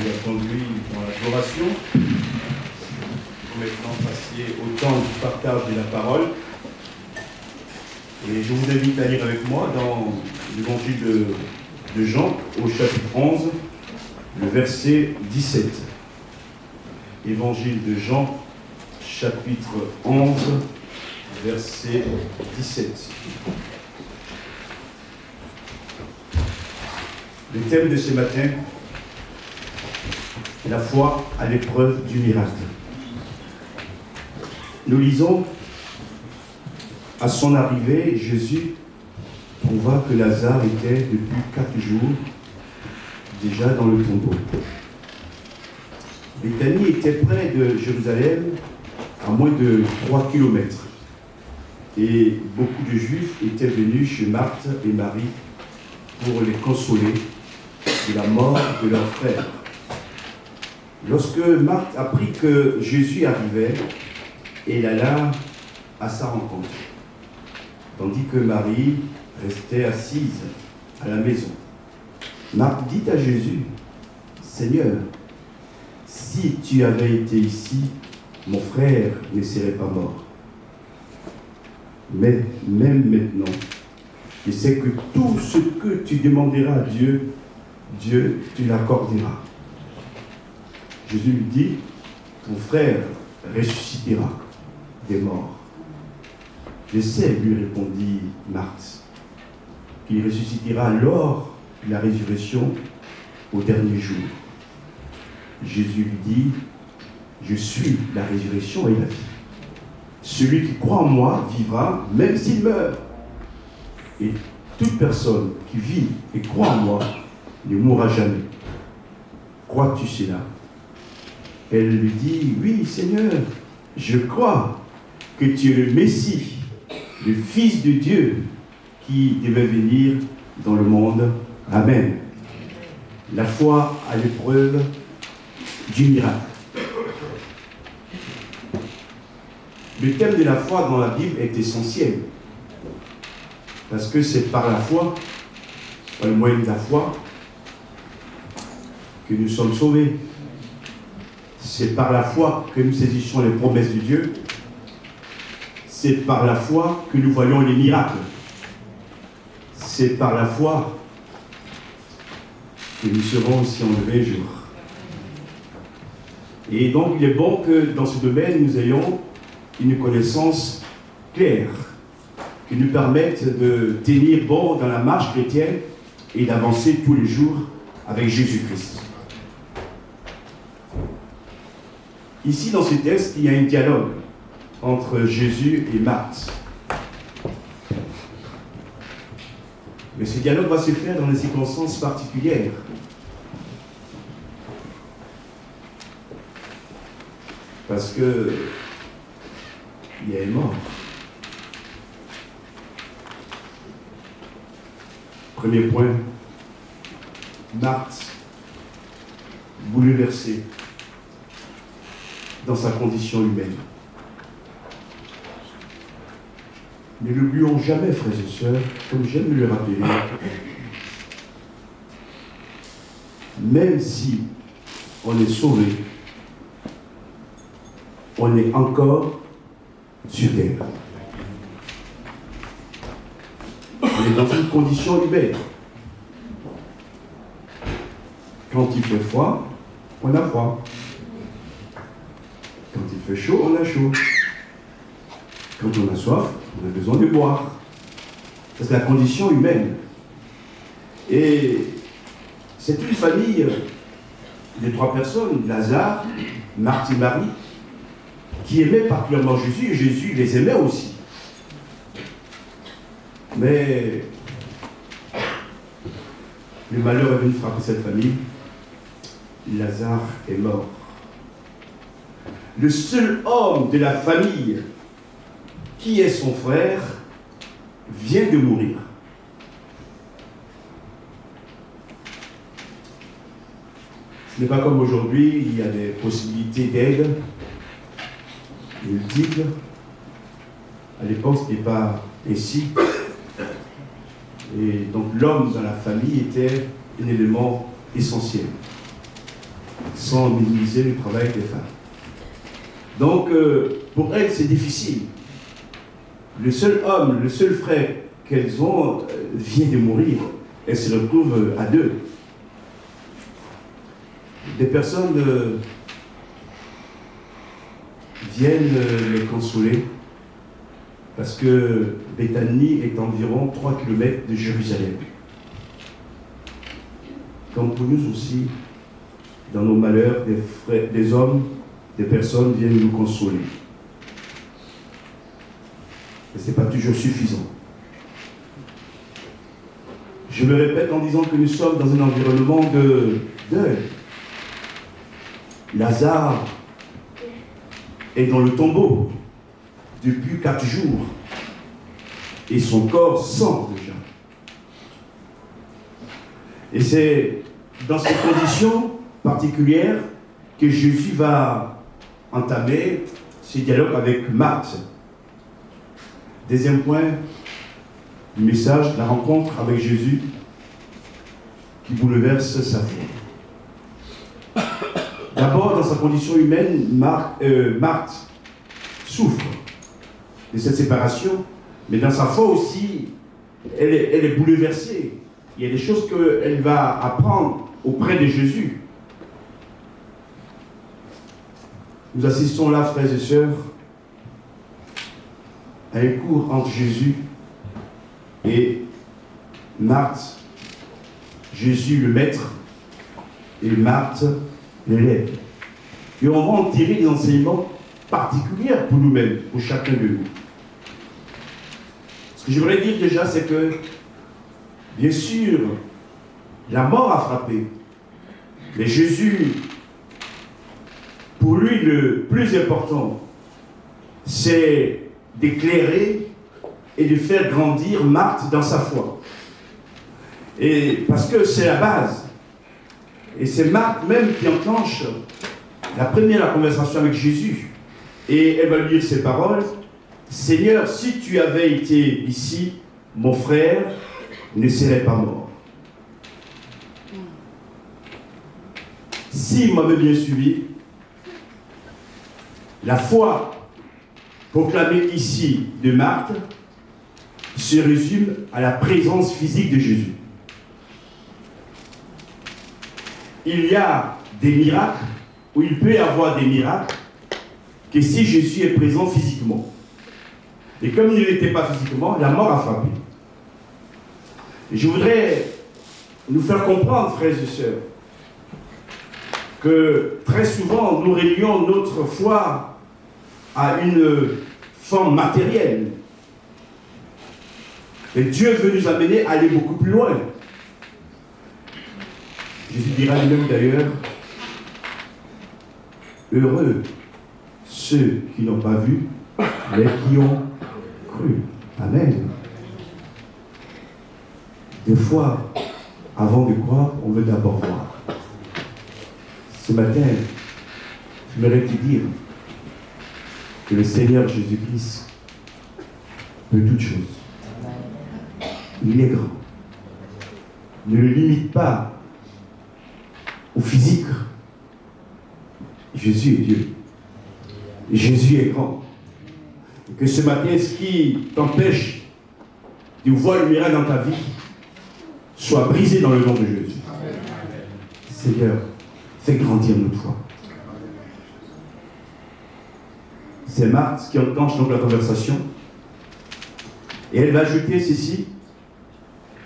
a conduit dans l'adoration. Nous allons maintenant passer au temps du partage de la parole. Et je vous invite à lire avec moi dans l'évangile de Jean, au chapitre 11, le verset 17. Évangile de Jean, chapitre 11, verset 17. Le thème de ce matin est la foi à l'épreuve du miracle. Nous lisons: à son arrivée, Jésus trouva que Lazare était depuis 4 jours déjà dans le tombeau. Béthanie était près de Jérusalem, à moins de 3 kilomètres. Et beaucoup de Juifs étaient venus chez Marthe et Marie pour les consoler de la mort de leur frère. Lorsque Marthe apprit que Jésus arrivait, elle alla à sa rencontre, tandis que Marie restait assise à la maison. Marthe dit à Jésus: Seigneur, si tu avais été ici, mon frère ne serait pas mort. Mais même maintenant, je sais que tout ce que tu demanderas à Dieu, Dieu te l'accordera. Jésus lui dit: ton frère ressuscitera des morts. Je sais, lui répondit Marthe, qu'il ressuscitera lors de la résurrection au dernier jour. Jésus lui dit: je suis la résurrection et la vie. Celui qui croit en moi vivra même s'il meurt. Et toute personne qui vit et croit en moi ne mourra jamais. Crois-tu cela? Elle lui dit: oui, Seigneur, je crois que tu es le Messie, le Fils de Dieu qui devait venir dans le monde. Amen. La foi à l'épreuve du miracle. Le thème de la foi dans la Bible est essentiel, parce que c'est par la foi, par le moyen de la foi, que nous sommes sauvés. C'est par la foi que nous saisissons les promesses de Dieu. C'est par la foi que nous voyons les miracles. C'est par la foi que nous serons aussi enlevés un jour. Et donc il est bon que dans ce domaine, nous ayons une connaissance claire qui nous permette de tenir bon dans la marche chrétienne et d'avancer tous les jours avec Jésus-Christ. Ici, dans ce texte, il y a un dialogue entre Jésus et Marthe. Mais ce dialogue va se faire dans des circonstances particulières. Parce que il y a un mort. Premier point, Marthe, bouleversée dans sa condition humaine. Ne l'oublions jamais, frères et sœurs, comme j'aime le rappeler, même si on est sauvé, on est encore sur terre. On est dans une condition humaine. Quand il fait froid, on a froid. Quand il fait chaud, on a chaud. Quand on a soif, on a besoin de boire. Ça, c'est la condition humaine. Et c'est une famille de 3 personnes, Lazare, Marthe et Marie, qui aimaient particulièrement Jésus, et Jésus les aimait aussi. Mais le malheur est venu frapper cette famille. Lazare est mort. Le seul homme de la famille qui est son frère vient de mourir. Ce n'est pas comme aujourd'hui, il y a des possibilités d'aide multiples. À l'époque, ce n'était pas ainsi. Et donc l'homme dans la famille était un élément essentiel. sans minimiser le travail des femmes. Donc, pour elles, c'est difficile. Le seul homme, le seul frère qu'elles ont vient de mourir. Elles se retrouvent à deux. Des personnes viennent les consoler parce que Béthanie est environ 3 km de Jérusalem. Comme pour nous aussi, dans nos malheurs, des hommes, des personnes viennent nous consoler. Et ce n'est pas toujours suffisant. Je me répète en disant que nous sommes dans un environnement de deuil. Lazare est dans le tombeau depuis 4 jours et son corps sent déjà. Et c'est dans ces conditions particulières que Jésus va entamer ce dialogue avec Marthe. Deuxième point du message, la rencontre avec Jésus qui bouleverse sa foi. D'abord, dans sa condition humaine, Marthe souffre de cette séparation, mais dans sa foi aussi, elle est bouleversée. Il y a des choses qu'elle va apprendre auprès de Jésus. Nous assistons là, frères et sœurs, à un cours entre Jésus et Marthe. Jésus le maître et Marthe l'élève. Et on va en tirer des enseignements particuliers pour nous-mêmes, pour chacun de nous. Ce que je voudrais dire déjà, c'est que, bien sûr, la mort a frappé. Mais Jésus, pour lui, le plus important, c'est d'éclairer et de faire grandir Marthe dans sa foi. Et parce que c'est la base. Et c'est Marthe même qui enclenche la conversation avec Jésus. Et elle va lui dire ces paroles. Seigneur, si tu avais été ici, mon frère ne serait pas mort. Si vous m'avez bien suivi, la foi proclamée ici de Marthe se résume à la présence physique de Jésus. Il y a des miracles, ou il peut y avoir des miracles, que si Jésus est présent physiquement. Et comme il n'était pas physiquement, la mort a frappé. Et je voudrais nous faire comprendre, frères et sœurs, que très souvent, nous réunions notre foi à une forme matérielle. Et Dieu veut nous amener à aller beaucoup plus loin. Jésus dira lui-même d'ailleurs, heureux ceux qui n'ont pas vu, mais qui ont cru. Amen. Des fois, avant de croire, on veut d'abord voir. Ce matin, j'aimerais te dire que le Seigneur Jésus-Christ peut toutes choses. Il est grand. Ne le limite pas au physique. Jésus est Dieu. Jésus est grand. Et que ce matin, ce qui t'empêche de voir le miracle dans ta vie soit brisé dans le nom de Jésus. Seigneur, fais grandir notre foi. C'est Marthe qui enclenche donc la conversation. Et elle va ajouter ceci.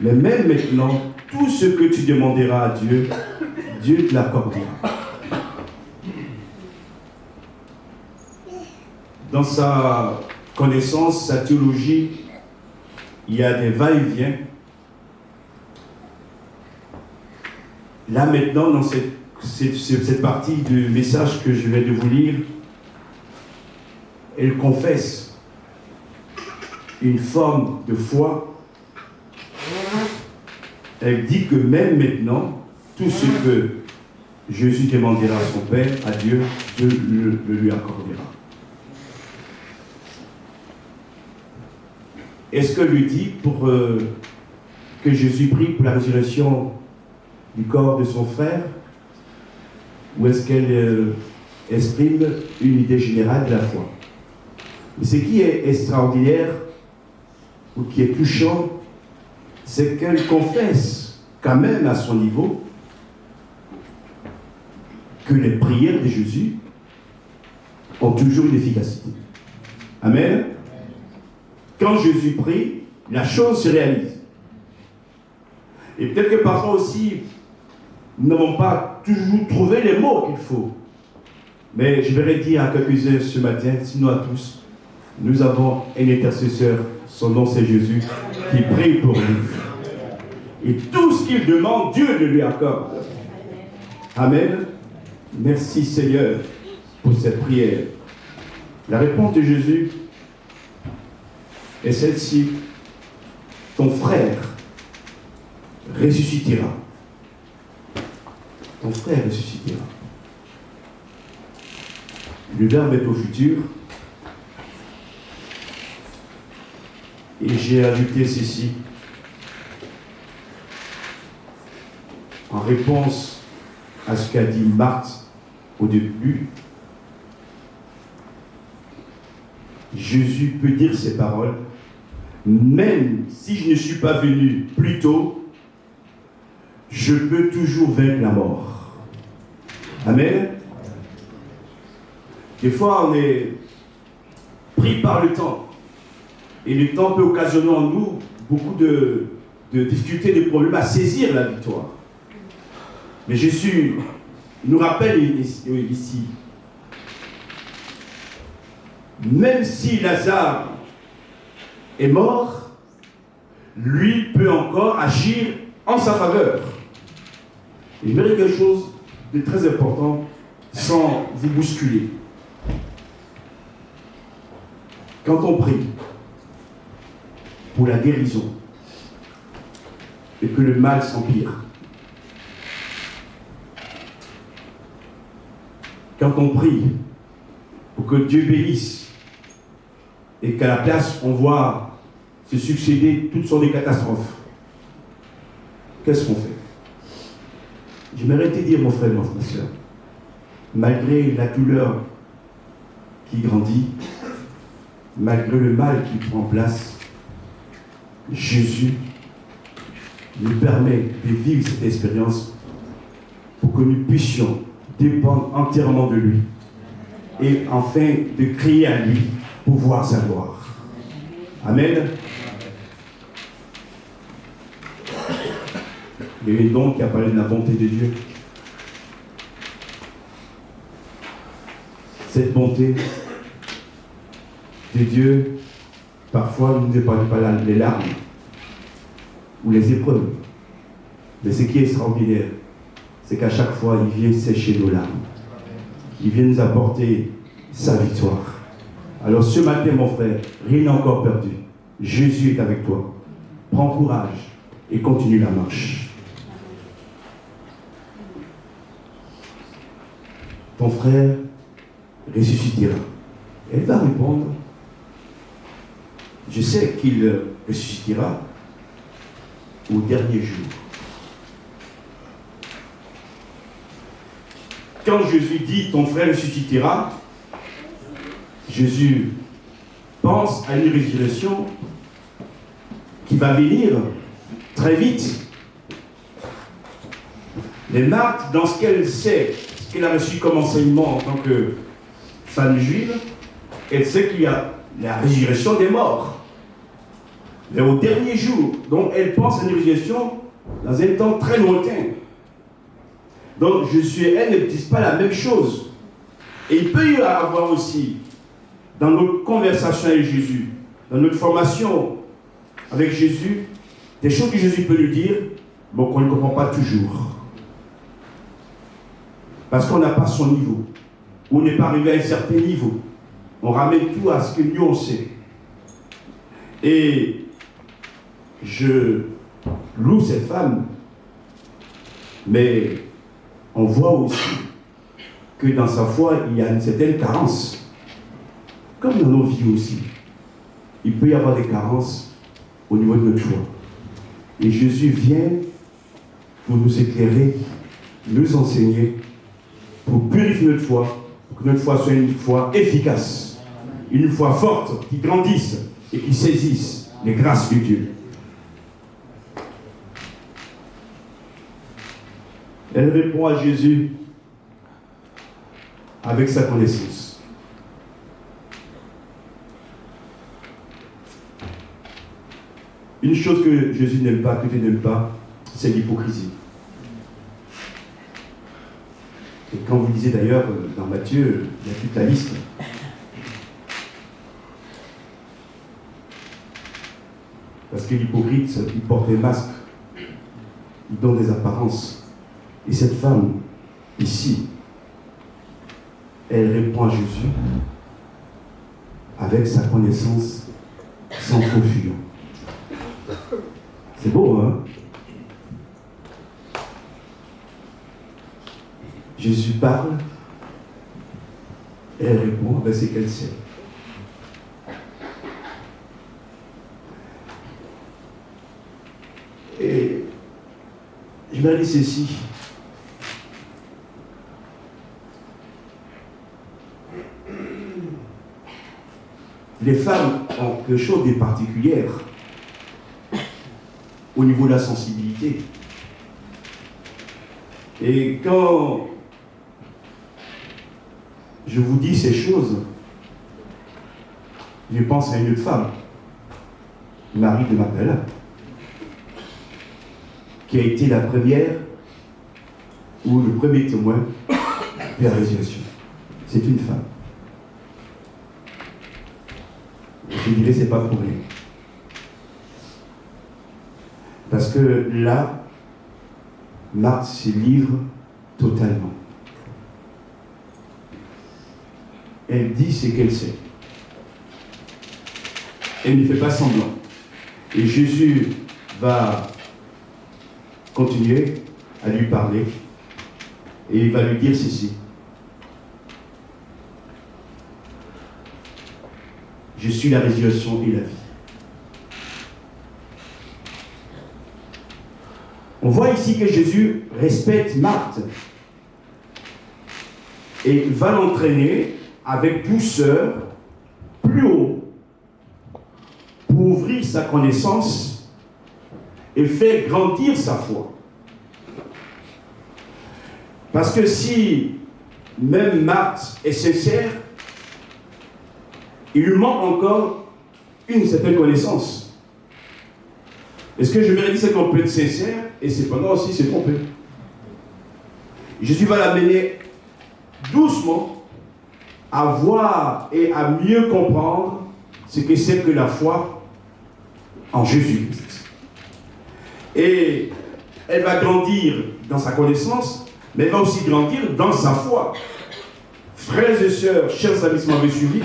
Mais même maintenant, tout ce que tu demanderas à Dieu, Dieu te l'accordera. Dans sa connaissance, sa théologie, il y a des va-et-vient. Là maintenant, dans cette partie du message que je vais de vous lire, elle confesse une forme de foi. Elle dit que même maintenant, tout ce que Jésus demandera à son Père, à Dieu, Dieu le lui accordera. Est-ce que lui dit pour que Jésus prie pour la résurrection du corps de son frère? ou est-ce qu'elle exprime une idée générale de la foi? Mais ce qui est extraordinaire, ou qui est touchant, c'est qu'elle confesse quand même à son niveau que les prières de Jésus ont toujours une efficacité. Amen. Quand Jésus prie, la chose se réalise. Et peut-être que parfois aussi, nous n'avons pas toujours trouvé les mots qu'il faut. Mais je vais dire à quelques-uns ce matin, sinon à tous, nous avons un intercesseur, son nom c'est Jésus, qui prie pour nous. Et tout ce qu'il demande, Dieu le lui accorde. Amen. Merci Seigneur pour cette prière. La réponse de Jésus est celle-ci. Ton frère ressuscitera. Ton frère ressuscitera. Le verbe est au futur. Et j'ai ajouté ceci. En réponse à ce qu'a dit Marthe au début, Jésus peut dire ces paroles, même si je ne suis pas venu plus tôt, je peux toujours vaincre la mort. Amen. Des fois, on est pris par le temps. Et le temps peut occasionner en nous beaucoup de difficultés, de problèmes à saisir la victoire. Mais Jésus nous rappelle ici, même si Lazare est mort, lui peut encore agir en sa faveur. Et je verrai quelque chose de très important sans vous bousculer. Quand on prie pour la guérison et que le mal s'empire, quand on prie pour que Dieu bénisse et qu'à la place on voit se succéder toutes sortes de catastrophes, qu'est-ce qu'on fait? J'aimerais te dire, mon frère, ma soeur, malgré la douleur qui grandit, malgré le mal qui prend place, Jésus nous permet de vivre cette expérience pour que nous puissions dépendre entièrement de lui et enfin de crier à lui pour voir sa gloire. Amen. Il y a une don qui a parlé de la bonté de Dieu. Cette bonté de Dieu, parfois, ne nous épargne pas les larmes ou les épreuves. Mais ce qui est extraordinaire, c'est qu'à chaque fois, il vient sécher nos larmes. Il vient nous apporter sa victoire. Alors ce matin, mon frère, rien n'est encore perdu. Jésus est avec toi. Prends courage et continue la marche. Ton frère ressuscitera. Elle va répondre, je sais qu'il ressuscitera au dernier jour. Quand Jésus dit ton frère ressuscitera, Jésus pense à une résurrection qui va venir très vite. Mais Marthe, dans ce qu'elle sait, ce qu'elle a reçu comme enseignement en tant que femme juive, elle sait qu'il y a la résurrection des morts. Mais au dernier jour, donc elle pense à une résurrection dans un temps très lointain. Donc Jésus et elle ne disent pas la même chose. Et il peut y avoir aussi, dans notre conversation avec Jésus, dans notre formation avec Jésus, des choses que Jésus peut nous dire, mais qu'on ne comprend pas toujours. Parce qu'on n'a pas son niveau. Ou on n'est pas arrivé à un certain niveau. On ramène tout à ce que nous on sait. Et je loue cette femme, mais on voit aussi que dans sa foi, il y a une certaine carence. Comme dans nos vies aussi. Il peut y avoir des carences au niveau de notre foi. Et Jésus vient pour nous éclairer, nous enseigner pour purifier notre foi, pour que notre foi soit une foi efficace, une foi forte, qui grandisse et qui saisisse les grâces de Dieu. Elle répond à Jésus avec sa connaissance. Une chose que Jésus n'aime pas, que Dieu n'aime pas, c'est l'hypocrisie. Et quand vous lisez d'ailleurs dans Matthieu, il y a toute la liste. Parce que l'hypocrite, il porte des masques, il donne des apparences. Et cette femme, ici, elle répond à Jésus avec sa connaissance sans faux fuyant. C'est beau, hein? Jésus parle, et elle répond avec ce qu'elle sait. Et je vais dire ceci. Les femmes ont quelque chose de particulier au niveau de la sensibilité. Et quand je vous dis ces choses, je pense à une autre femme, Marie de Magdala, qui a été la première ou le premier témoin de la résurrection. C'est une femme. Je dirais, c'est pas pour rien. Parce que là, Marthe se livre totalement. Elle dit ce qu'elle sait. Elle ne fait pas semblant. Et Jésus va continuer à lui parler et il va lui dire ceci. Je suis la résurrection et la vie. On voit ici que Jésus respecte Marthe et va l'entraîner avec douceur plus haut pour ouvrir sa connaissance et faire grandir sa foi. Parce que si même Marthe est sincère, il lui manque encore une certaine connaissance. Et ce que je me dis, c'est qu'on peut être sincère et cependant aussi se tromper. Jésus va l'amener doucement à voir et à mieux comprendre ce que c'est que la foi en Jésus. Et elle va grandir dans sa connaissance, mais elle va aussi grandir dans sa foi. Frères et sœurs, chers amis qui m'avaient suivi,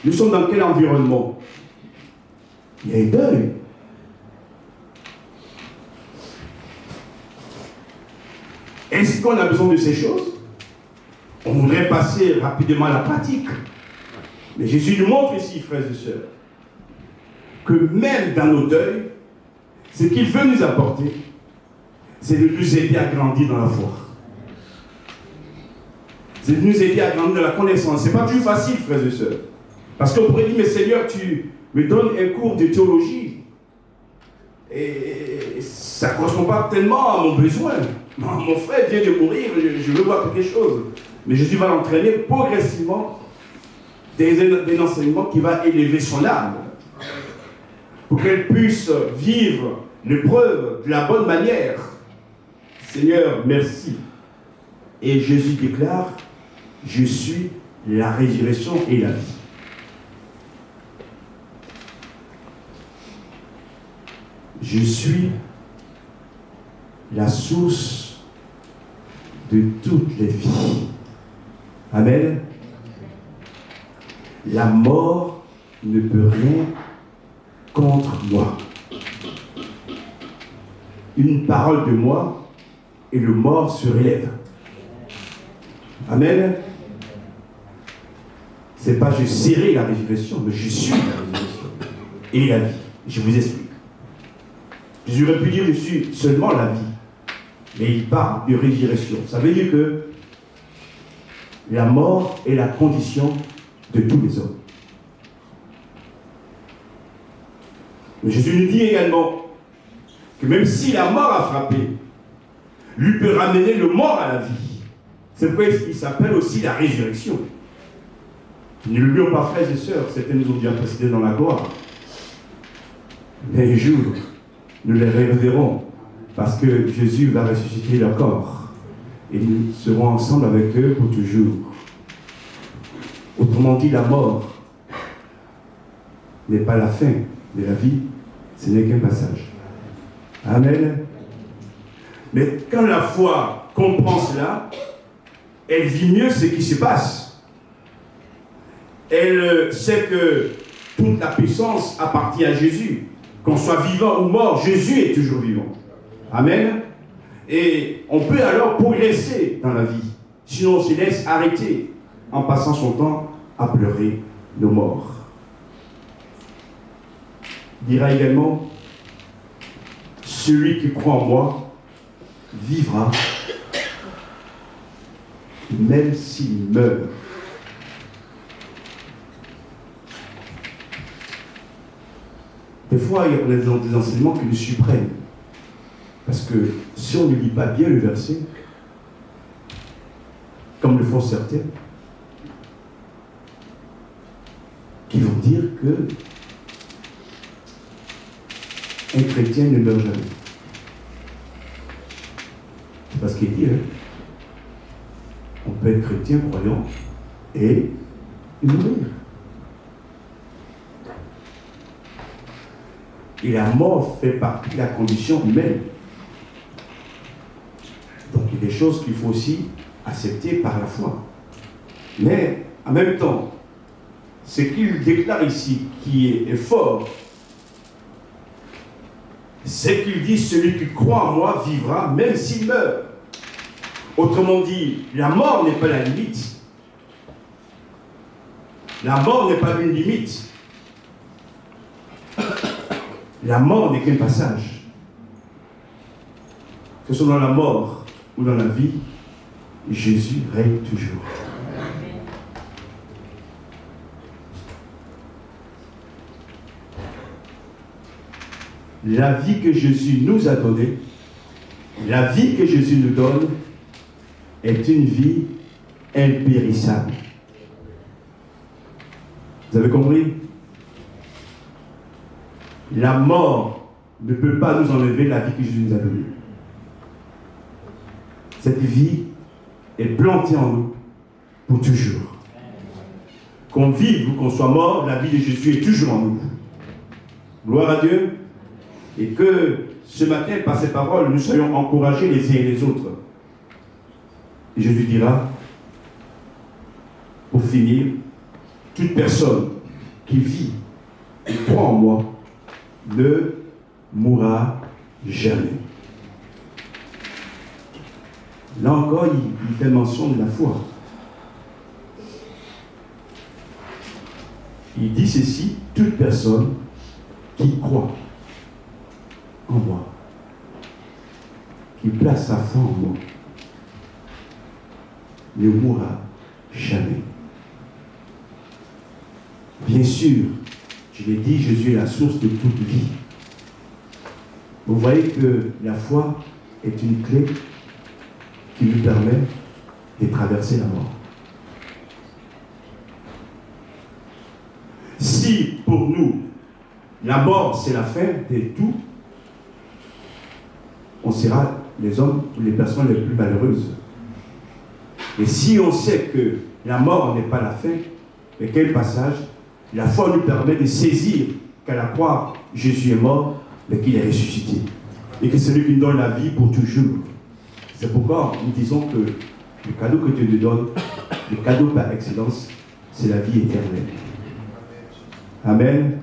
nous sommes dans quel environnement? Il y a un deuil. Est-ce qu'on a besoin de ces choses? On voudrait passer rapidement à la pratique. Mais Jésus nous montre ici, frères et sœurs, que même dans nos deuils, ce qu'il veut nous apporter, c'est de nous aider à grandir dans la foi. C'est de nous aider à grandir dans la connaissance. Ce n'est pas toujours facile, frères et sœurs. Parce qu'on pourrait dire, mais Seigneur, tu me donnes un cours de théologie. Et ça ne correspond pas tellement à mon besoin. Mon frère vient de mourir, je veux voir quelque chose. Mais Jésus va l'entraîner progressivement des enseignements qui va élever son âme. Pour qu'elle puisse vivre l'épreuve de la bonne manière. Seigneur, merci. Et Jésus déclare, je suis la résurrection et la vie. Je suis la source de toutes les vies. Amen. La mort ne peut rien contre moi. Une parole de moi et le mort se relève. Amen. C'est pas je serai la résurrection, mais je suis la résurrection et la vie. Je vous explique. J'aurais pu dire je suis seulement la vie, mais il parle de résurrection. Ça veut dire que la mort est la condition de tous les hommes. Mais Jésus nous dit également que même si la mort a frappé, lui peut ramener le mort à la vie. C'est pourquoi il s'appelle aussi la résurrection. Ne l'oublions pas, frères et sœurs, certains nous ont bien précédés dans la gloire. Mais un jour, nous les reverrons parce que Jésus va ressusciter leur corps. Et nous serons ensemble avec eux pour toujours. Autrement dit, la mort n'est pas la fin de la vie, ce n'est qu'un passage. Amen. Mais quand la foi comprend cela, elle vit mieux ce qui se passe. Elle sait que toute la puissance appartient à Jésus. Qu'on soit vivant ou mort, Jésus est toujours vivant. Amen. Et on peut alors progresser dans la vie. Sinon, on se laisse arrêter en passant son temps à pleurer nos morts. Il dira également, celui qui croit en moi vivra, même s'il meurt. Des fois, il y a des enseignements qui nous surprennent. Parce que si on ne lit pas bien le verset, comme le font certains, qui vont dire que un chrétien ne meurt jamais. C'est pas ce qu'il dit, hein. On peut être chrétien, croyant, et mourir. Et la mort fait partie de la condition humaine. Donc il y a des choses qu'il faut aussi accepter par la foi. Mais en même temps, ce qu'il déclare ici, qui est fort, c'est qu'il dit, celui qui croit en moi vivra même s'il meurt. Autrement dit, la mort n'est pas la limite. La mort n'est pas une limite. La mort n'est qu'un passage. Que ce soit dans la mort ou dans la vie, Jésus règne toujours. La vie que Jésus nous a donnée, la vie que Jésus nous donne, est une vie impérissable. Vous avez compris? La mort ne peut pas nous enlever la vie que Jésus nous a donnée. Cette vie est plantée en nous pour toujours. Qu'on vive ou qu'on soit mort, la vie de Jésus est toujours en nous. Gloire à Dieu. Et que ce matin, par ces paroles, nous soyons encouragés les uns et les autres. Et Jésus dira, pour finir, toute personne qui vit et croit en moi ne mourra jamais. Là encore, il fait mention de la foi. Il dit ceci, toute personne qui croit en moi, qui place sa foi en moi, ne mourra jamais. Bien sûr, je l'ai dit, Jésus est la source de toute vie. Vous voyez que la foi est une clé qui nous permet de traverser la mort. Si pour nous, la mort c'est la fin de tout, on sera les hommes ou les personnes les plus malheureuses. Et si on sait que la mort n'est pas la fin, mais quel passage, la foi nous permet de saisir qu'à la croix, Jésus est mort, mais qu'il est ressuscité. Et que c'est lui qui nous donne la vie pour toujours. C'est pourquoi nous disons que le cadeau que Dieu nous donne, le cadeau par excellence, c'est la vie éternelle. Amen.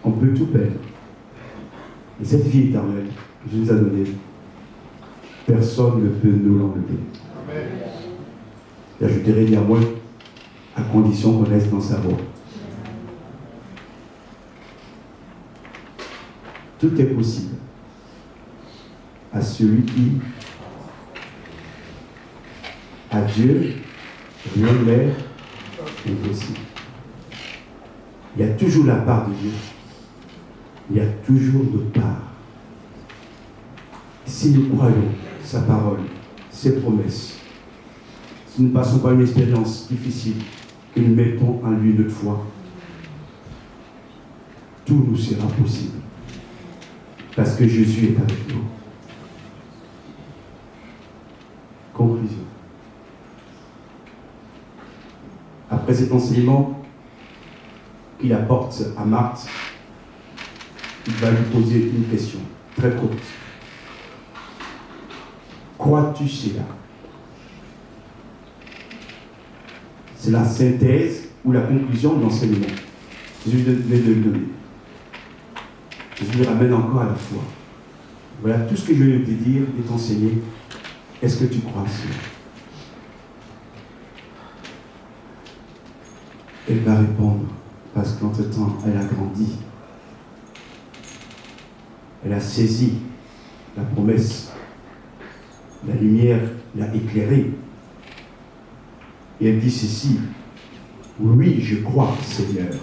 On peut tout perdre. Et cette vie éternelle que Dieu nous a donnée, personne ne peut nous l'enlever. J'ajouterai néanmoins, à condition qu'on reste dans sa voie. Tout est possible à celui qui À Dieu, rien n'est impossible. Il y a toujours la part de Dieu. Il y a toujours notre part. Si nous croyons sa parole, ses promesses, si nous ne passons pas une expérience difficile, que nous mettons en lui notre foi, tout nous sera possible. Parce que Jésus est avec nous. Conclusion. Après cet enseignement qu'il apporte à Marthe, il va lui poser une question très courte. Crois-tu cela? C'est la synthèse ou la conclusion de l'enseignement. Jésus vient de le donner. Jésus le ramène encore à la foi. Voilà tout ce que je viens de te dire, de t'enseigner. Est-ce que tu crois à cela? Elle va répondre, parce qu'entre-temps, elle a grandi. Elle a saisi la promesse. La lumière l'a éclairée. Et elle dit ceci: oui, je crois, Seigneur,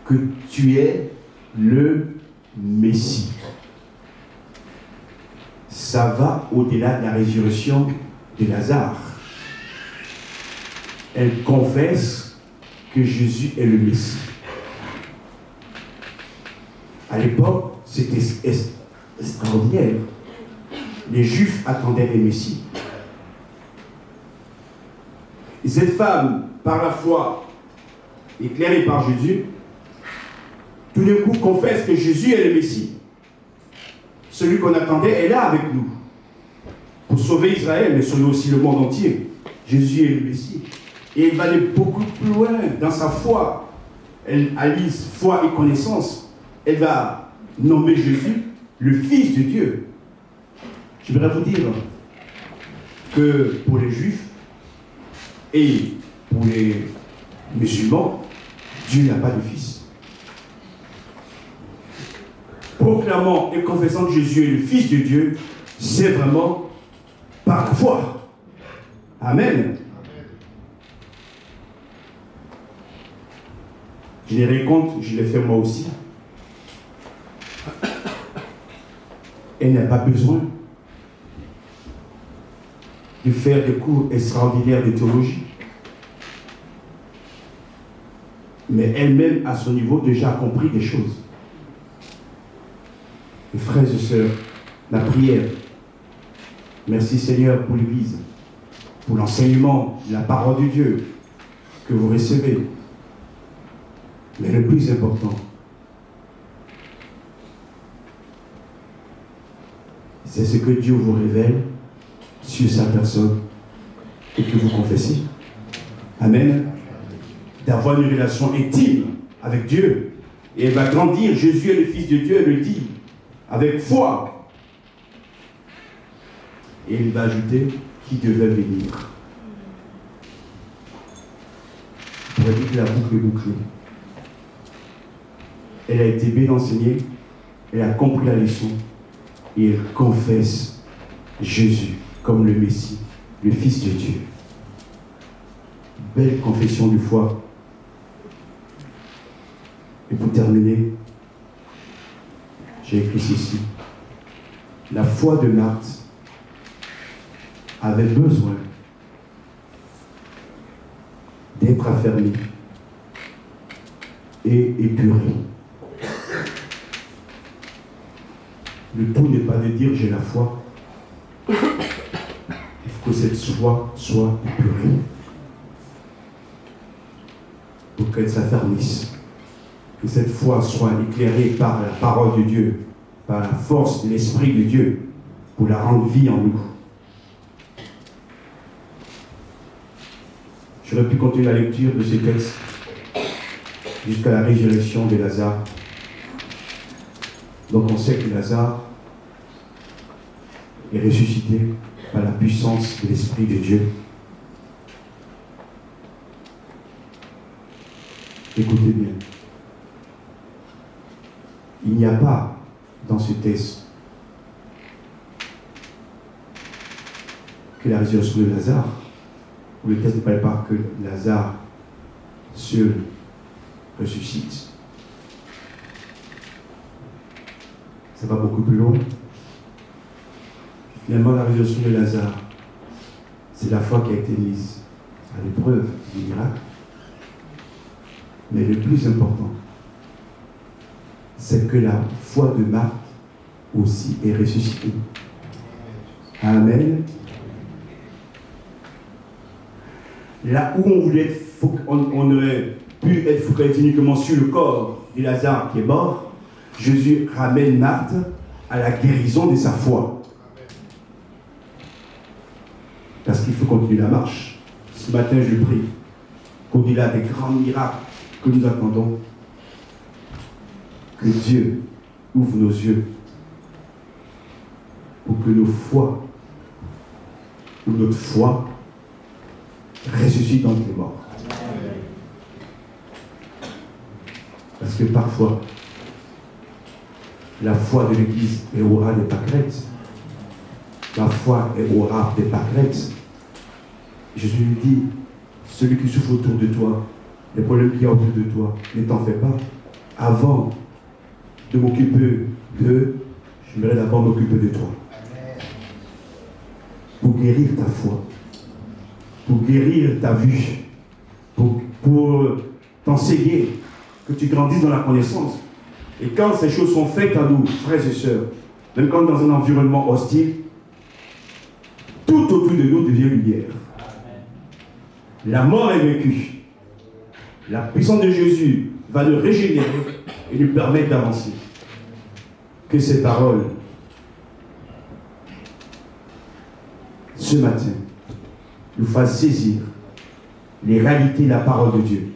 que tu es le Messie. Ça va au-delà de la résurrection de Lazare. Elle confesse que Jésus est le Messie. À l'époque, c'était extraordinaire. Les Juifs attendaient les Messies. Et cette femme, par la foi, éclairée par Jésus, tout d'un coup confesse que Jésus est le Messie. Celui qu'on attendait est là avec nous. Pour sauver Israël, mais sauver aussi le monde entier. Jésus est le Messie. Et elle va aller beaucoup plus loin dans sa foi. Elle allie foi et connaissance. Elle va nommer Jésus le Fils de Dieu. Je voudrais vous dire que pour les Juifs et pour les musulmans, Dieu n'a pas de fils. Proclamant et confessant que Jésus est le Fils de Dieu, c'est vraiment par la foi. Amen. Je l'ai rendu compte, je l'ai fait moi aussi. Elle n'a pas besoin de faire des cours extraordinaires de théologie. Mais elle-même, à son niveau, déjà a compris des choses. Mes frères et sœurs, la prière. Merci Seigneur pour l'Église, pour l'enseignement, la parole de Dieu que vous recevez. Mais le plus important, c'est ce que Dieu vous révèle sur sa personne et que vous confessez. Amen. D'avoir une relation intime avec Dieu. Et elle va grandir. Jésus est le Fils de Dieu, elle le dit, avec foi. Et il va ajouter qui devait venir. On pourrait dire que la boucle est bouclée. Elle a été bien enseignée, elle a compris la leçon et elle confesse Jésus comme le Messie, le Fils de Dieu. Belle confession de foi. Et pour terminer, j'ai écrit ceci. La foi de Marthe avait besoin d'être affermie et épurée. Le tout n'est pas de dire j'ai la foi. Il faut que cette foi soit épurée pour qu'elle s'affermisse. Que cette foi soit éclairée par la parole de Dieu, par la force de l'Esprit de Dieu, pour la rendre vie en nous. J'aurais pu continuer la lecture de ces textes jusqu'à la résurrection de Lazare. Donc on sait que Lazare est ressuscité par la puissance de l'Esprit de Dieu. Écoutez bien. Il n'y a pas dans ce texte que la résurrection de Lazare, où le texte ne parle pas que Lazare seul ressuscite. Ça va beaucoup plus loin. Finalement, la résurrection de Lazare, c'est la foi qui a été mise à l'épreuve du miracle. Mais le plus important, c'est que la foi de Marthe aussi est ressuscitée. Amen. Là où on aurait pu être focalisé uniquement sur le corps de Lazare qui est mort, Jésus ramène Marthe à la guérison de sa foi. Parce qu'il faut continuer la marche. Ce matin, je prie qu'au-delà des grands miracles que nous attendons, que Dieu ouvre nos yeux pour que notre foi ressuscite dans les morts. Parce que parfois, la foi de l'Église est au ras des pâquerettes. La foi est au ras des pâquerettes. Jésus lui dit, celui qui souffre autour de toi, les problèmes qu'il y a autour de toi, ne t'en fais pas. Avant de m'occuper d'eux, j'aimerais d'abord m'occuper de toi. Pour guérir ta foi, pour guérir ta vue, pour t'enseigner, que tu grandisses dans la connaissance. Et quand ces choses sont faites à nous, frères et sœurs, même quand dans un environnement hostile, tout autour de nous devient lumière. La mort est vaincue. La puissance de Jésus va nous régénérer et nous permettre d'avancer. Que ces paroles, ce matin, nous fassent saisir les réalités de la parole de Dieu.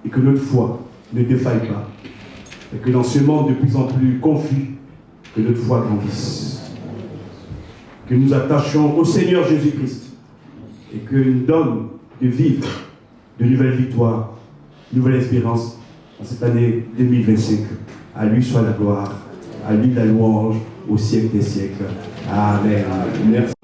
Et que notre foi ne défaille pas. Et que dans ce monde de plus en plus confus, que notre foi grandisse. Que nous attachions au Seigneur Jésus-Christ. Et qu'il nous donne de vivre de nouvelles victoires, de nouvelles espérances en cette année 2025. À lui soit la gloire, à lui la louange, au siècle des siècles. Amen. Merci.